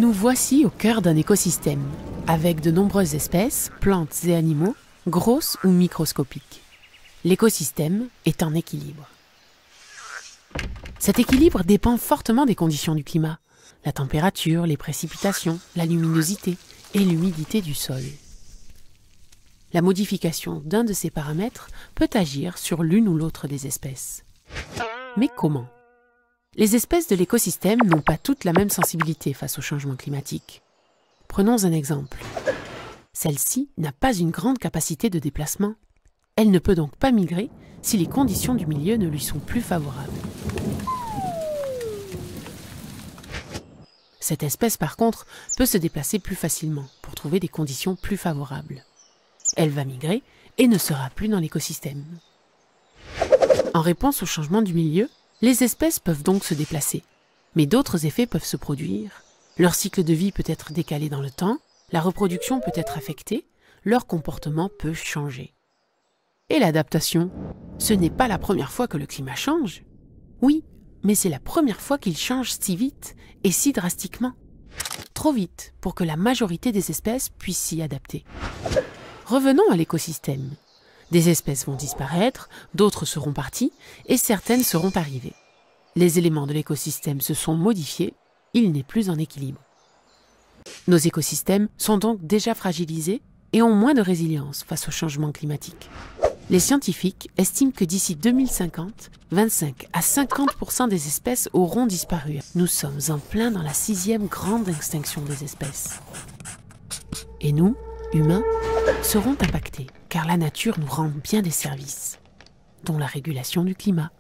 Nous voici au cœur d'un écosystème, avec de nombreuses espèces, plantes et animaux, grosses ou microscopiques. L'écosystème est en équilibre. Cet équilibre dépend fortement des conditions du climat, la température, les précipitations, la luminosité et l'humidité du sol. La modification d'un de ces paramètres peut agir sur l'une ou l'autre des espèces. Mais comment ? Les espèces de l'écosystème n'ont pas toutes la même sensibilité face au changement climatique. Prenons un exemple. Celle-ci n'a pas une grande capacité de déplacement. Elle ne peut donc pas migrer si les conditions du milieu ne lui sont plus favorables. Cette espèce, par contre, peut se déplacer plus facilement pour trouver des conditions plus favorables. Elle va migrer et ne sera plus dans l'écosystème. En réponse au changement du milieu, les espèces peuvent donc se déplacer, mais d'autres effets peuvent se produire. Leur cycle de vie peut être décalé dans le temps, la reproduction peut être affectée, leur comportement peut changer. Et l'adaptation ? Ce n'est pas la première fois que le climat change. Oui, mais c'est la première fois qu'il change si vite et si drastiquement. Trop vite pour que la majorité des espèces puissent s'y adapter. Revenons à l'écosystème. Des espèces vont disparaître, d'autres seront parties et certaines seront arrivées. Les éléments de l'écosystème se sont modifiés, il n'est plus en équilibre. Nos écosystèmes sont donc déjà fragilisés et ont moins de résilience face au changement climatique. Les scientifiques estiment que d'ici 2050, 25 à 50% des espèces auront disparu. Nous sommes en plein dans la 6e grande extinction des espèces. Et nous, humains, seront impactés, car la nature nous rend bien des services, dont la régulation du climat.